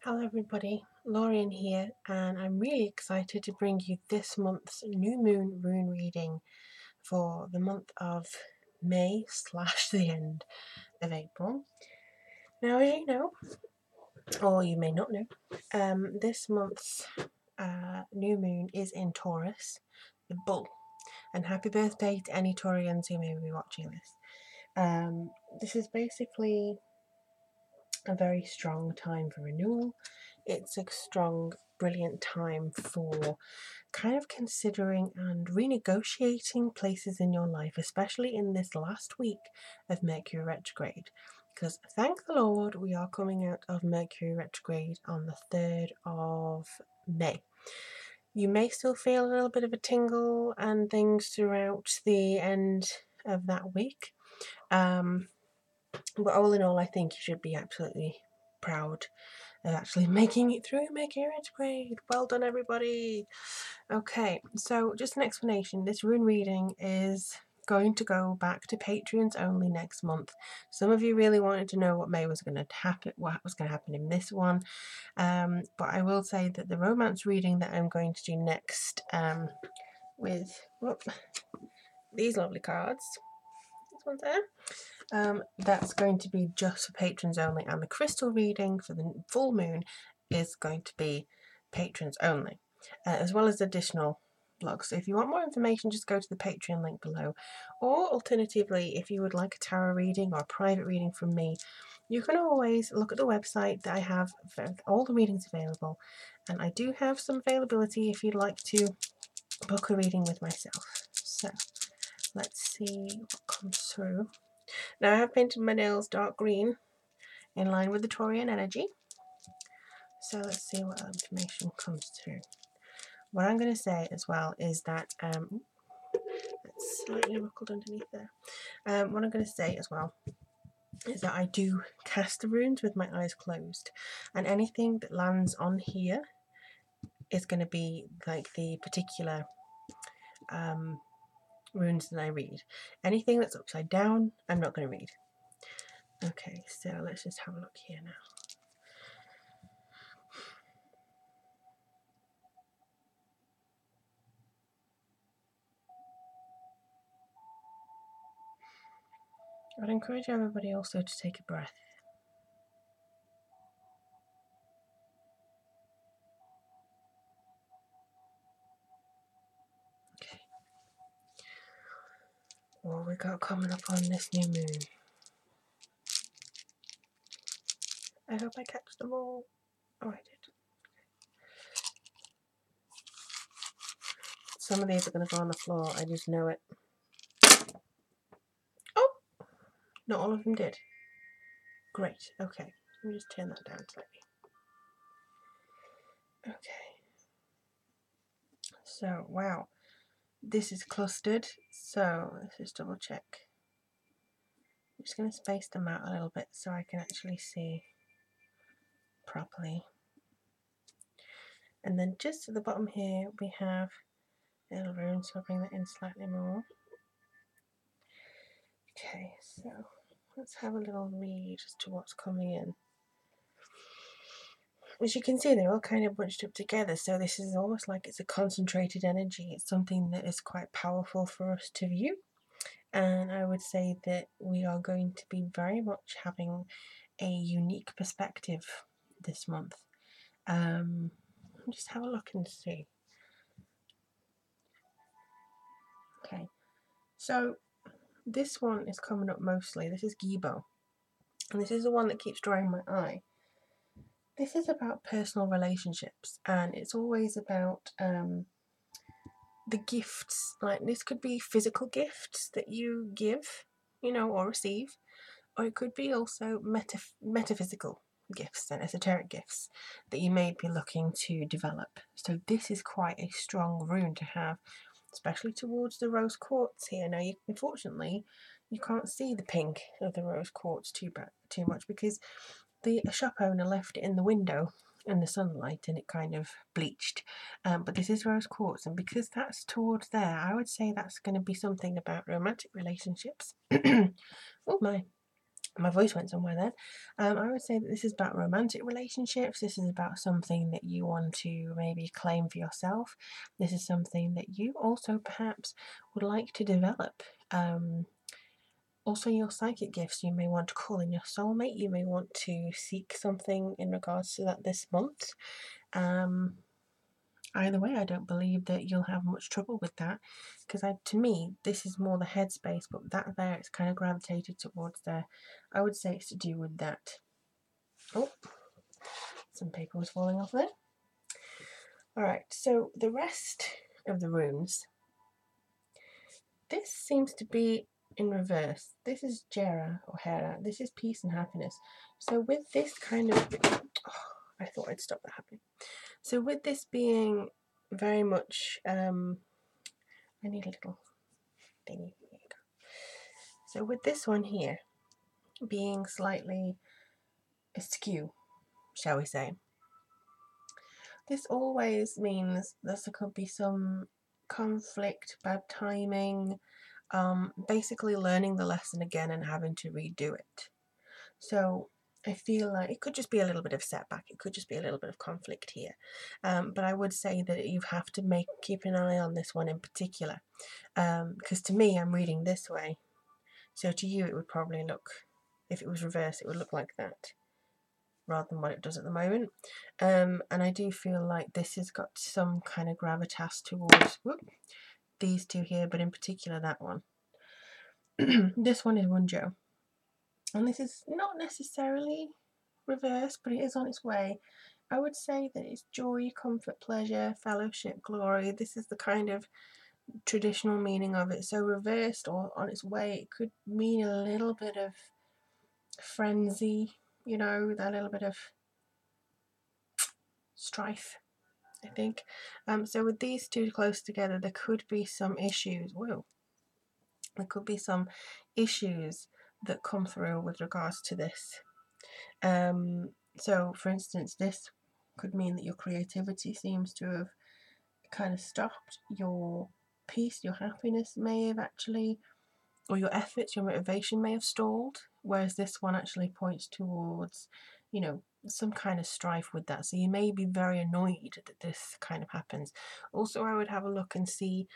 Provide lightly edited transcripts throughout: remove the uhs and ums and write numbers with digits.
Hello everybody, Lorian here, and I'm really excited to bring you this month's new moon rune reading for the month of May / the end of April. Now, as you know, or you may not know, this month's new moon is in Taurus, the bull, and happy birthday to any Taurians who may be watching this. This is basically a very strong time for renewal. It's a strong, brilliant time for kind of considering and renegotiating places in your life, especially in this last week of Mercury retrograde. Because thank the Lord, we are coming out of Mercury retrograde on the 3rd of May. You may still feel a little bit of a tingle and things throughout the end of that week. But all in all, I think you should be absolutely proud of actually making it through Mercury retrograde. Well done, everybody. Okay, so just an explanation. This rune reading is going to go back to Patreons only next month. Some of you really wanted to know what May was going to happen, what was going to happen in this one. But I will say that the romance reading that I'm going to do next, with these lovely cards, this one's there. That's going to be just for patrons only, and the crystal reading for the full moon is going to be patrons only, as well as additional blogs. So if you want more information, just go to the Patreon link below, or alternatively, if you would like a tarot reading or a private reading from me, you can always look at the website that I have for all the readings available, and I do have some availability if you'd like to book a reading with myself. So let's see what comes through. Now I have painted my nails dark green in line with the Taurian energy. So let's see what information comes through. What I'm going to say as well is that, it's slightly ruckled underneath there. What I'm going to say as well is that I do cast the runes with my eyes closed, and anything that lands on here is going to be like the particular runes that I read. Anything that's upside down, I'm not going to read. Okay, so let's just have a look here now. I'd encourage everybody also to take a breath. Okay. What we got coming up on this new moon? I hope I catch them all. Oh, I did. Some of these are going to go on the floor. I just know it. Oh! Not all of them did. Great. Okay. Let me just turn that down slightly. Okay. So, wow. This is clustered. So, let's just double check. I'm just going to space them out a little bit so I can actually see properly. And then just at the bottom here, we have a little rune, so I'll bring that in slightly more. Okay, so let's have a little read as to what's coming in. As you can see, they're all kind of bunched up together, so this is almost like it's a concentrated energy. It's something that is quite powerful for us to view, and I would say that we are going to be very much having a unique perspective this month. Just have a look and see. Okay, so this one is coming up mostly. This is Gibo, and this is the one that keeps drawing my eye. This is about personal relationships, and it's always about the gifts. Like, this could be physical gifts that you give, or receive, or it could be also metaphysical gifts and esoteric gifts that you may be looking to develop. So this is quite a strong rune to have, especially towards the rose quartz here. Now, unfortunately, you can't see the pink of the rose quartz too much because the shop owner left it in the window in the sunlight and it kind of bleached. But this is rose quartz, and because that's towards there, I would say that's going to be something about romantic relationships. Oh my. My voice went somewhere then. I would say that this is about romantic relationships. This is about something that you want to maybe claim for yourself. This is something that you also perhaps would like to develop. Also, your psychic gifts, you may want to call in your soulmate. You may want to seek something in regards to that this month. Either way, I don't believe that you'll have much trouble with that, because to me, this is more the headspace, but that there, it's kind of gravitated towards there. I would say it's to do with that. Oh, some paper was falling off there. Alright, so the rest of the runes, this seems to be in reverse. This is Jera or Hera. This is peace and happiness. So with this kind of... Oh, I thought I'd stop that happening. So with this being very much... I need a little thingy. There you go. So with this one here being slightly askew, shall we say, this always means that there could be some conflict, bad timing, basically learning the lesson again and having to redo it. So I feel like it could just be a little bit of setback, it could just be a little bit of conflict here. But I would say that you have to keep an eye on this one in particular, because to me, I'm reading this way. So to you, it would probably look, if it was reversed, it would look like that, rather than what it does at the moment. And I do feel like this has got some kind of gravitas towards these two here, but in particular that one. This one is Wunjo. And this is not necessarily reversed, but it is on its way. I would say that it's joy, comfort, pleasure, fellowship, glory. This is the kind of traditional meaning of it. So reversed or on its way, it could mean a little bit of frenzy, you know, that little bit of strife, I think. So with these two close together, there could be some issues. Whoa. There could be some issues that come through with regards to this. So for instance, this could mean that your creativity seems to have kind of stopped. Your peace, your happiness may have actually, or your efforts, your motivation may have stalled, whereas this one actually points towards, you know, some kind of strife with that. So you may be very annoyed that this kind of happens. Also, I would have a look and see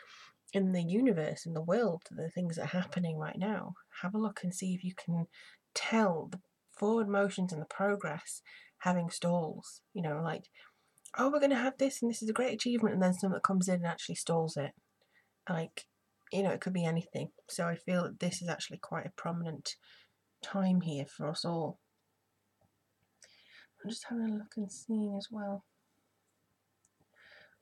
in the universe, in the world, the things that are happening right now. Have a look and see if you can tell the forward motions and the progress having stalls. You know, like, oh, we're going to have this and this is a great achievement, and then something that comes in and actually stalls it. Like, you know, it could be anything. So I feel that this is actually quite a prominent time here for us all. I'm just having a look and seeing as well.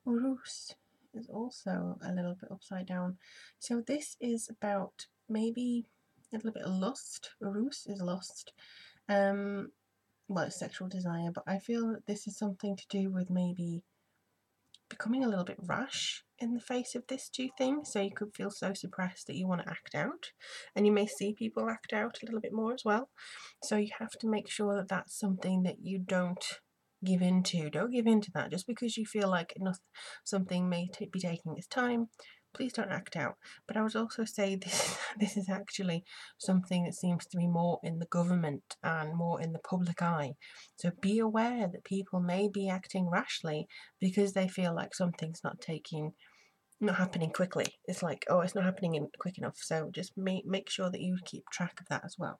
Rus is also a little bit upside down. So this is about maybe a little bit of lust. Rus is lust. Well, it's sexual desire, but I feel that this is something to do with maybe becoming a little bit rash in the face of this two things. So you could feel so suppressed that you want to act out, and you may see people act out a little bit more as well. So you have to make sure that that's something that you don't give into. Don't give into that just because you feel like something may be taking its time. Please don't act out. But I would also say this is actually something that seems to be more in the government and more in the public eye. So be aware that people may be acting rashly because they feel like something's not happening quickly. It's like, oh, it's not happening quick enough. So just make sure that you keep track of that as well.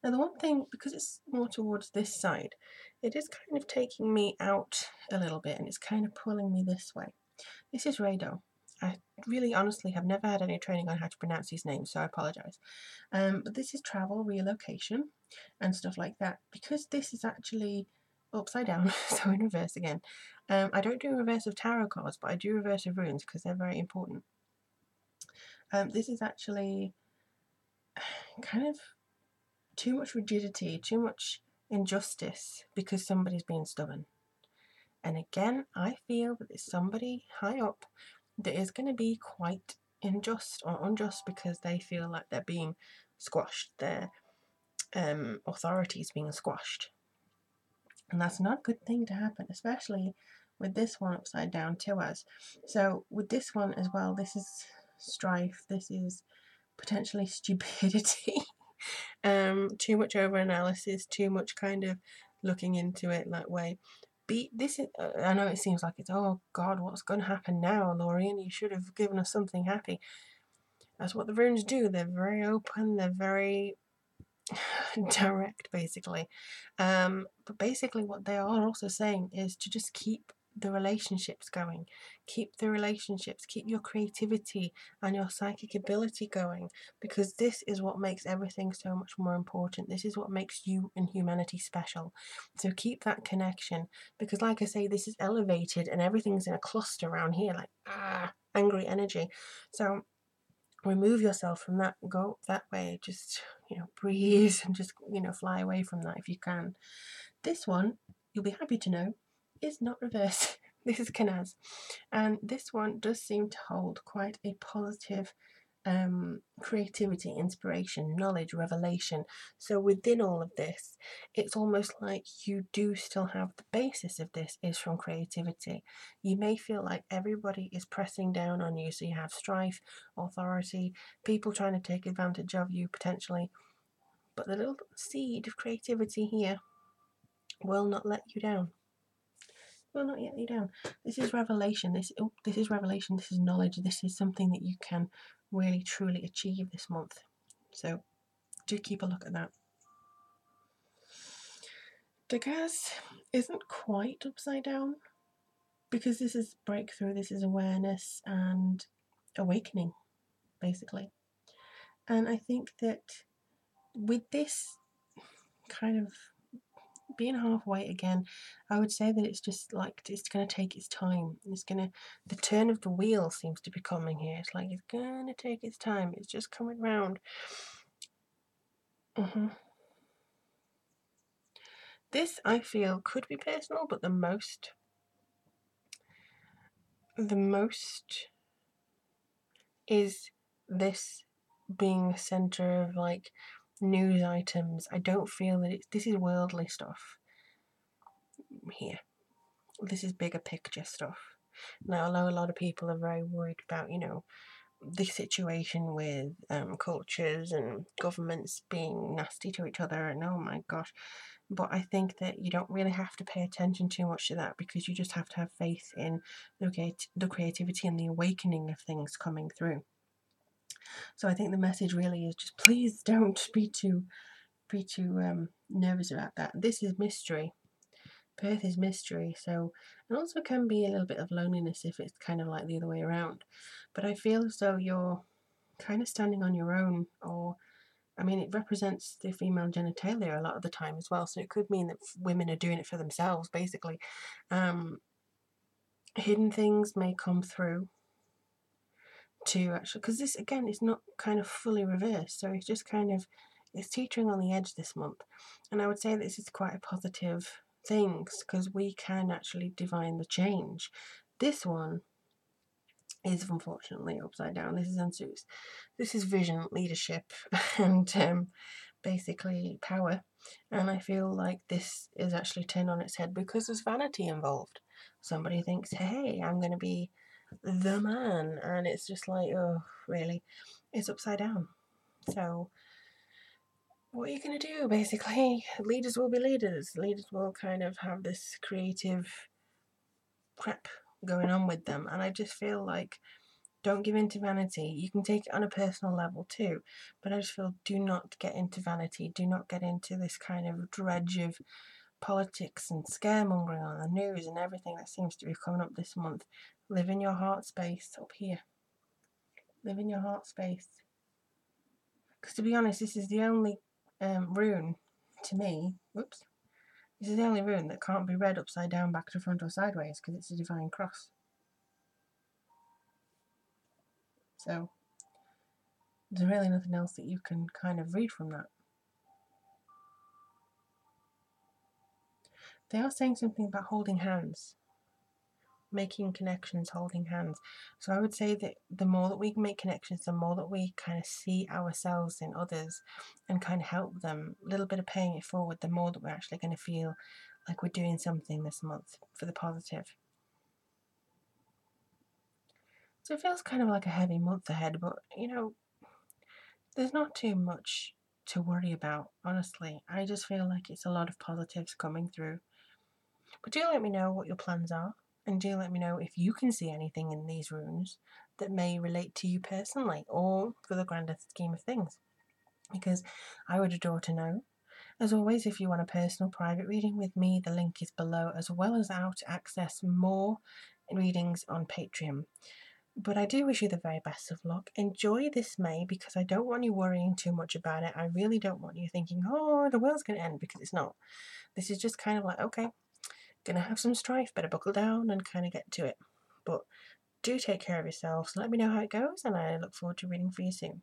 Now the one thing, because it's more towards this side, it is kind of taking me out a little bit, and it's kind of pulling me this way. This is Rado. I really honestly have never had any training on how to pronounce these names, so I apologise. But this is travel, relocation, and stuff like that. Because this is actually upside down, so in reverse again. I don't do reverse of tarot cards, but I do reverse of runes because they're very important. This is actually kind of too much rigidity, too much injustice because somebody's being stubborn. And again, I feel that there's somebody high up that is going to be quite unjust because they feel like they're being squashed, their authority is being squashed. And that's not a good thing to happen, especially with this one upside down to us. So with this one as well, this is strife, this is potentially stupidity. Too much over analysis, too much kind of looking into it that way. This is, I know it seems like it's, oh God, what's going to happen now, Lorien? You should have given us something happy. That's what the runes do. They're very open. They're very direct, basically. But basically what they are also saying is to just keep the relationships going. Keep the relationships, keep your creativity and your psychic ability going, because this is what makes everything so much more important. This is what makes you and humanity special. So keep that connection, because like I say, this is elevated and everything's in a cluster around here, like angry energy. So remove yourself from that, go that way, just breathe and just fly away from that if you can. This one, you'll be happy to know, is not reverse. This is Kanaz, and this one does seem to hold quite a positive creativity, inspiration, knowledge, revelation. So within all of this, it's almost like you do still have the basis of this is from creativity. You may feel like everybody is pressing down on you, so you have strife, authority, people trying to take advantage of you potentially, but the little seed of creativity here will not let you down. Will not let you down. This is revelation. This is revelation. This is knowledge. This is something that you can really truly achieve this month. So do keep a look at that. The gas isn't quite upside down, because this is breakthrough. This is awareness and awakening, basically. And I think that with this kind of being halfway again, I would say that it's just like it's going to take its time. The turn of the wheel seems to be coming here. It's like it's going to take its time. It's just coming round. This, I feel, could be personal, but the most is this being the center of like news items. I don't feel that this is worldly stuff here. This is bigger picture stuff. Now, although a lot of people are very worried about, the situation with cultures and governments being nasty to each other, and oh my gosh, but I think that you don't really have to pay attention too much to that, because you just have to have faith in the creativity and the awakening of things coming through. So I think the message really is just please don't be too nervous about that. This is mystery. Perth is mystery, so it also can be a little bit of loneliness if it's kind of like the other way around. But I feel as though you're kind of standing on your own, or I mean, it represents the female genitalia a lot of the time as well, so it could mean that women are doing it for themselves, basically. Hidden things may come through to actually, because this again is not kind of fully reversed, so it's just kind of, it's teetering on the edge this month. And I would say this is quite a positive thing, because we can actually divine the change. This one is unfortunately upside down. This is unsuits. This is vision, leadership, and basically power. And I feel like this is actually turned on its head because there's vanity involved. Somebody thinks, hey, I'm going to be the man, and it's just like, oh, really? It's upside down. So what are you going to do, basically? Leaders will be leaders. Leaders will kind of have this creative crap going on with them, and I just feel like, don't give in to vanity. You can take it on a personal level too, but I just feel, do not get into vanity. Do not get into this kind of dredge of politics and scaremongering on the news and everything that seems to be coming up this month. Live in your heart space up here. Live in your heart space. Because to be honest, this is the only rune, to me, this is the only rune that can't be read upside down, back to front, or sideways, because it's a divine cross. So there's really nothing else that you can kind of read from that. They are saying something about holding hands, making connections, holding hands. So I would say that the more that we make connections, the more that we kind of see ourselves in others and kind of help them, a little bit of paying it forward, the more that we're actually going to feel like we're doing something this month for the positive. So it feels kind of like a heavy month ahead, but there's not too much to worry about, honestly. I just feel like it's a lot of positives coming through. But do let me know what your plans are, and do let me know if you can see anything in these runes that may relate to you personally or for the grander scheme of things, because I would adore to know. As always, if you want a personal private reading with me, the link is below, as well as how to access more readings on Patreon. But I do wish you the very best of luck. Enjoy this May, because I don't want you worrying too much about it. I really don't want you thinking, oh, the world's going to end, because it's not. This is just kind of like, okay, gonna have some strife, better buckle down and kind of get to it. But do take care of yourselves. Let me know how it goes, and I look forward to reading for you soon.